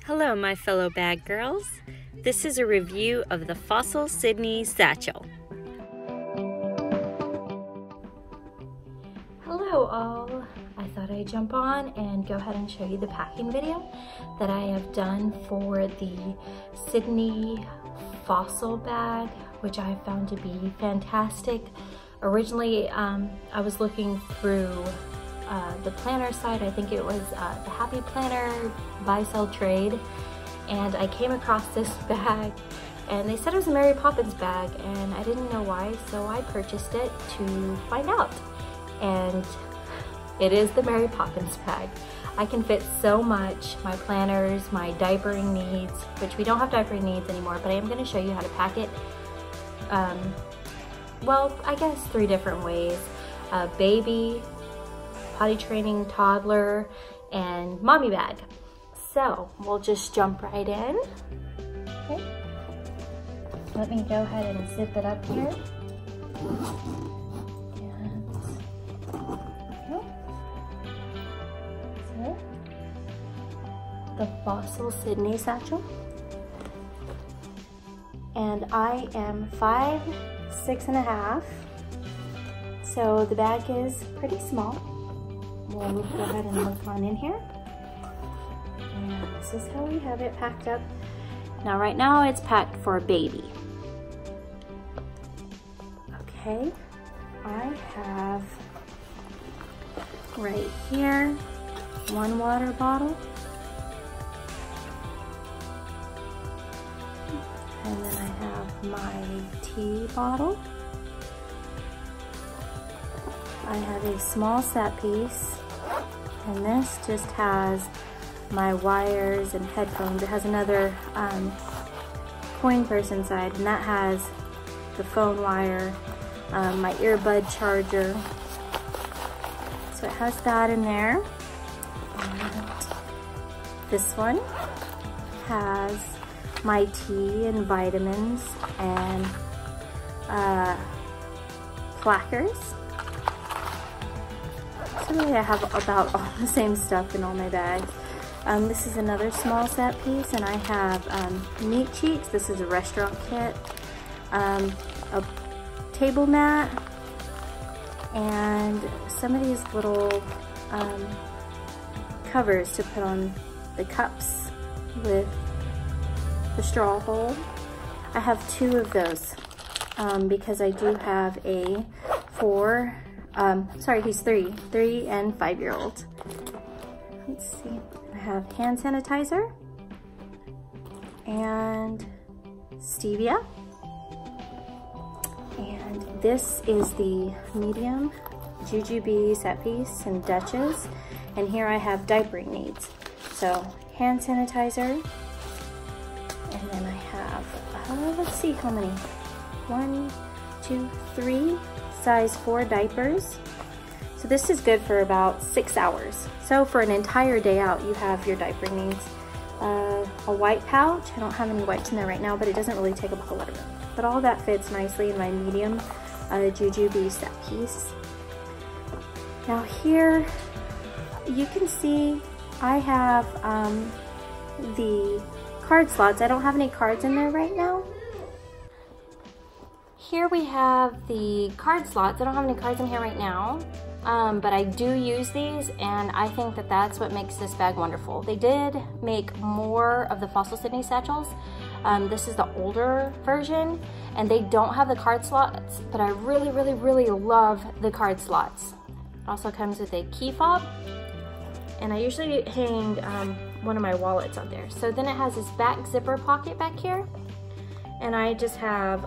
Hello, my fellow bag girls. This is a review of the Fossil Sydney Satchel. Hello all. I thought I'd jump on and go ahead and show you the packing video that I have done for the Sydney Fossil bag, which I found to be fantastic. Originally, I was looking through the planner site. I think it was the Happy Planner buy sell trade, and I came across this bag and they said it was a Mary Poppins bag, and I didn't know why, so I purchased it to find out, and it is the Mary Poppins bag. I can fit so much, my planners, my diapering needs, which we don't have diapering needs anymore, but I am going to show you how to pack it. Well, I guess 3 different ways. Baby, potty training, toddler, and mommy bag. So we'll just jump right in. Okay. Let me go ahead and zip it up here. So, the Fossil Sydney Satchel. And I am 5'6½". So the bag is pretty small. We'll go ahead and look on in here. And this is how we have it packed up. Now right now it's packed for a baby. Okay, I have right here 1 water bottle. And then I have my tea bottle. I have a small set piece, and this just has my wires and headphones. It has another coin purse inside, and that has the phone wire, my earbud charger. So it has that in there. And this one has my tea and vitamins and plackers. So really I have about all the same stuff in all my bags. This is another small set piece, and I have meat cheeks. This is a restaurant kit, a table mat, and some of these little covers to put on the cups with the straw hole. I have 2 of those because I do have a 3 and 5-year-old. Let's see, I have hand sanitizer and stevia. And this is the medium Jujube set piece and Duchess. And here I have diapering needs. So hand sanitizer. And then I have, let's see how many. 1, 2, 3 size 4 diapers. So this is good for about 6 hours. So for an entire day out, you have your diaper needs. A white pouch. I don't have any wipes in there right now, but it doesn't really take up a whole lot of room. But all that fits nicely in my medium Jujube set piece. Now here, you can see I have the card slots. I don't have any cards in there right now. Here we have the card slots. I don't have any cards in here right now, but I do use these, and I think that that's what makes this bag wonderful. They did make more of the Fossil Sydney satchels. This is the older version, and they don't have the card slots, but I really, really, really love the card slots. It also comes with a key fob, and I usually hang one of my wallets on there. So then it has this back zipper pocket back here, and I just have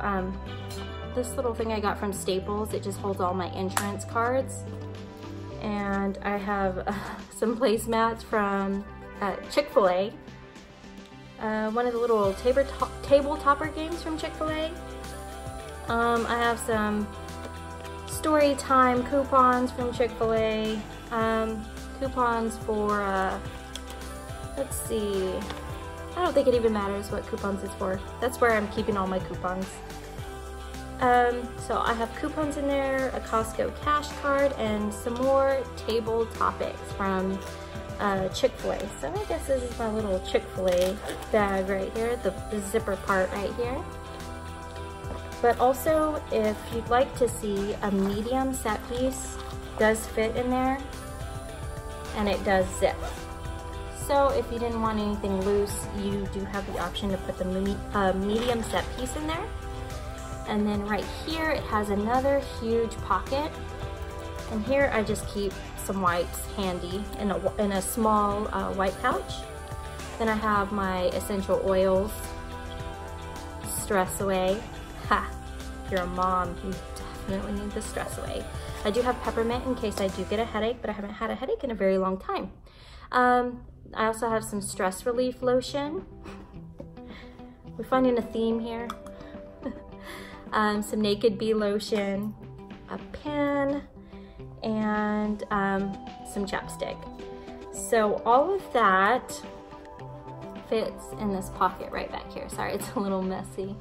this little thing I got from Staples. It just holds all my insurance cards. And I have some placemats from Chick-fil-A. One of the little table topper games from Chick-fil-A. I have some story time coupons from Chick-fil-A. Coupons for, let's see, I don't think it even matters what coupons it's for. That's where I'm keeping all my coupons. So I have coupons in there, a Costco cash card, and some more table topics from Chick-fil-A. So I guess this is my little Chick-fil-A bag right here, the zipper part right here. But also, if you'd like to see, a medium set piece does fit in there, and it does zip. So if you didn't want anything loose, you do have the option to put the medium set piece in there. And then right here, it has another huge pocket. And here I just keep some wipes handy in a small wipe pouch. Then I have my essential oils, Stress Away. Ha! If you're a mom, you definitely need the Stress Away. I do have peppermint in case I do get a headache, but I haven't had a headache in a very long time. I also have some stress relief lotion. We're finding a theme here. Some Naked Bee lotion, a pen, and some chapstick. So all of that fits in this pocket right back here. Sorry, it's a little messy.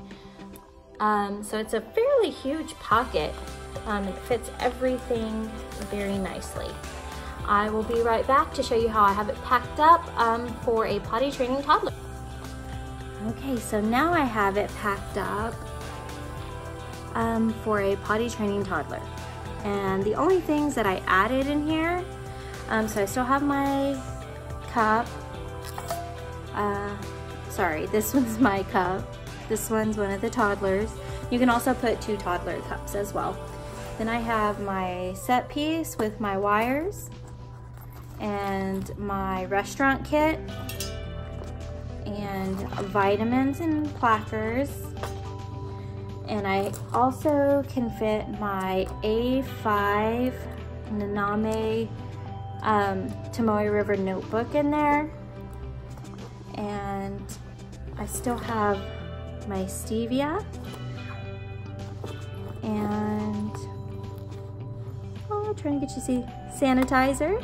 So it's a fairly huge pocket. It fits everything very nicely. I will be right back to show you how I have it packed up for a potty training toddler. Okay, so now I have it packed up for a potty training toddler. And the only things that I added in here, so I still have my cup. Sorry, this one's my cup. This one's one of the toddlers. You can also put 2 toddler cups as well. Then I have my set piece with my wires and my restaurant kit and vitamins and plackers. And I also can fit my A5 Naname Tomoe River notebook in there. And I still have my stevia and trying to get you to see sanitizer.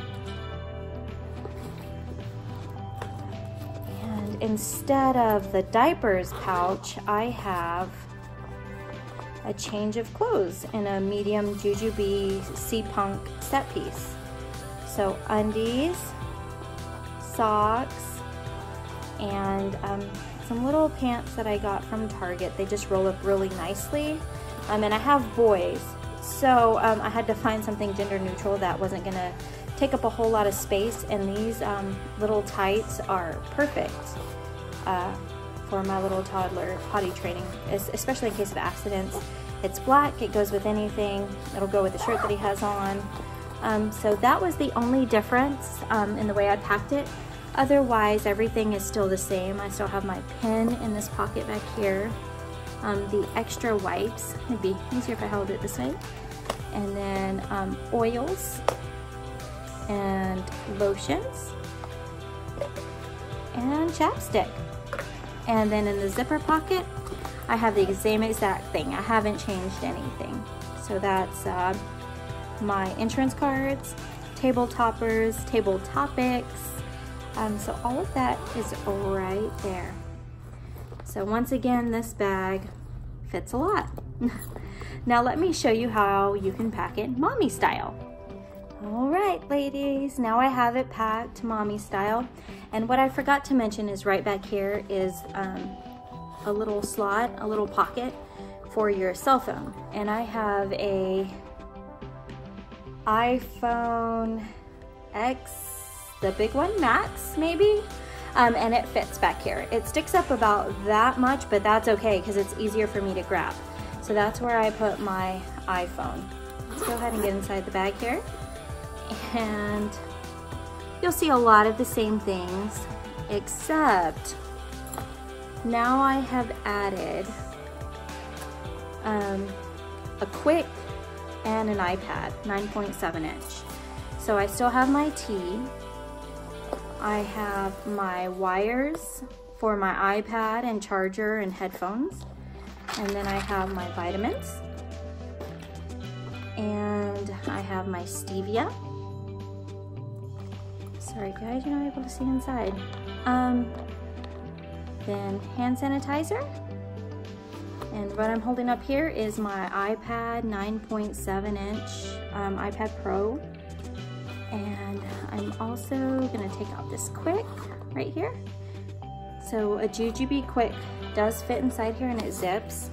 And instead of the diapers pouch, I have a change of clothes in a medium Jujubee Sea Punk set piece. So undies, socks, and some little pants that I got from Target. They just roll up really nicely. And I have boys, so I had to find something gender neutral that wasn't gonna take up a whole lot of space, and these little tights are perfect for my little toddler potty training, especially in case of accidents. It's black, it goes with anything, it'll go with the shirt that he has on. So that was the only difference in the way I packed it. Otherwise, everything is still the same. I still have my pen in this pocket back here. The extra wipes, it'd be easier if I held it this way. And then oils and lotions and chapstick. And then in the zipper pocket, I have the same exact thing. I haven't changed anything. So that's my insurance cards, table toppers, table topics. So all of that is right there. So once again, this bag fits a lot. Now let me show you how you can pack it mommy style. All right, ladies, now I have it packed mommy style. And what I forgot to mention is right back here is a little slot, a little pocket for your cell phone. And I have a iPhone X, the big one, Max maybe, and it fits back here. It sticks up about that much, but that's okay because it's easier for me to grab. So that's where I put my iPhone. Let's go ahead and get inside the bag here. And you'll see a lot of the same things, except now I have added a Quick and an iPad, 9.7 inch. So I still have my tea. I have my wires for my iPad and charger and headphones. And then I have my vitamins. And I have my stevia. Sorry guys, you're not able to see inside. Then hand sanitizer. And what I'm holding up here is my iPad 9.7 inch iPad Pro. And I'm I'm also gonna take out this quick right here. So a Jujube quick does fit inside here and it zips.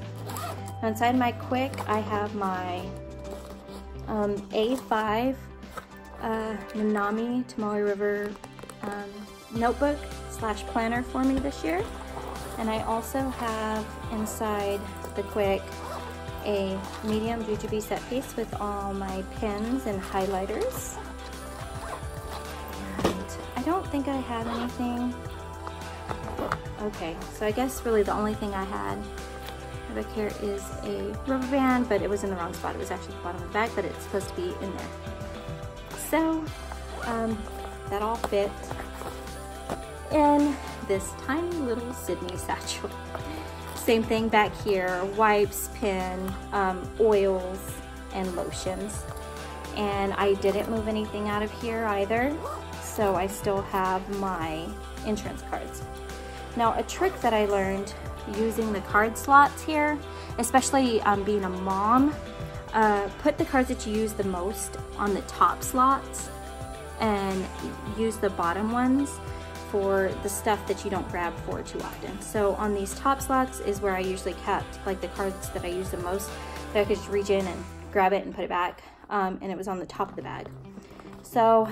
Inside my quick, I have my A5 Nanami Tamale River notebook / planner for me this year. And I also have inside the quick a medium Jujube set piece with all my pens and highlighters. And I don't think I have anything. Okay, so I guess really the only thing I had back here is a rubber band, but it was in the wrong spot. It was actually at the bottom of the bag, but it's supposed to be in there. So that all fit in this tiny little Sydney satchel. Same thing back here, wipes, pen, oils, and lotions. And I didn't move anything out of here either, so I still have my insurance cards. Now, a trick that I learned using the card slots here, especially being a mom, put the cards that you use the most on the top slots and use the bottom ones for the stuff that you don't grab for too often. So on these top slots is where I usually kept like the cards that I use the most, that I could just reach in and grab it and put it back, and it was on the top of the bag. So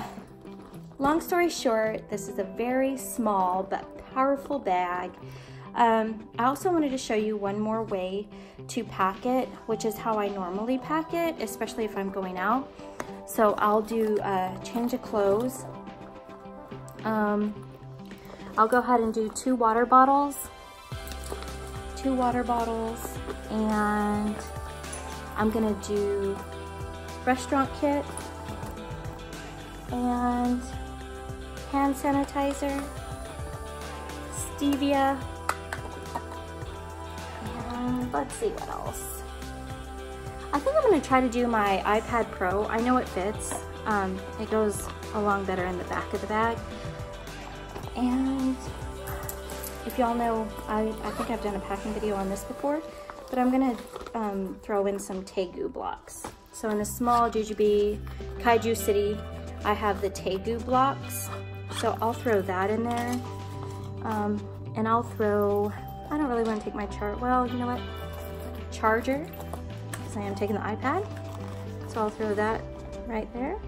long story short, this is a very small but powerful bag. I also wanted to show you one more way to pack it, which is how I normally pack it, especially if I'm going out. So I'll do a change of clothes. I'll go ahead and do 2 water bottles, and I'm gonna do restaurant kit and hand sanitizer, stevia, and let's see what else. I think I'm gonna try to do my iPad Pro. I know it fits. It goes along better in the back of the bag. And if y'all know, I think I've done a packing video on this before, but I'm gonna throw in some Tegu blocks. So in a small Jujube Kaiju City, I have the Tegu blocks. So I'll throw that in there. And I'll throw, I don't really want to take my well, you know what? Charger, because I am taking the iPad. So I'll throw that right there.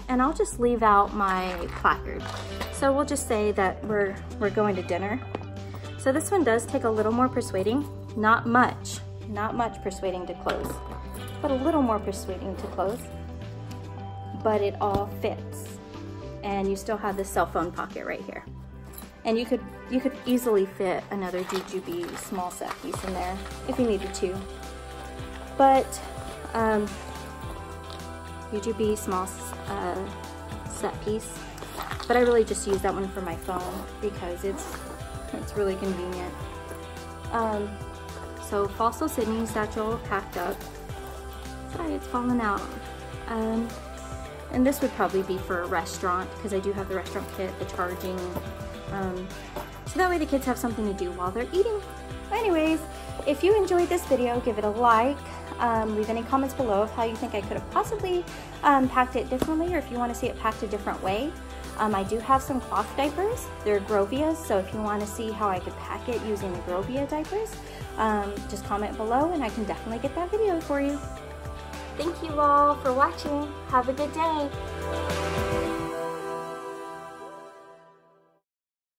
And I'll just leave out my placard. So we'll just say that we're going to dinner. So this one does take a little more persuading. Not much persuading to close, but a little more persuading to close. But it all fits. And you still have the cell phone pocket right here. And you could easily fit another Jujube small set piece in there if you needed to. But Jujube small set piece. But I really just use that one for my phone because it's really convenient. So Fossil Sydney Satchel packed up. Sorry, it's falling out. And this would probably be for a restaurant because I do have the restaurant kit, the charging. So that way the kids have something to do while they're eating. Anyways, if you enjoyed this video, give it a like. Leave any comments below of how you think I could have possibly packed it differently, or if you want to see it packed a different way. I do have some cloth diapers. They're Grovias, so if you want to see how I could pack it using the Grovia diapers, just comment below and I can definitely get that video for you. Thank you all for watching. Have a good day.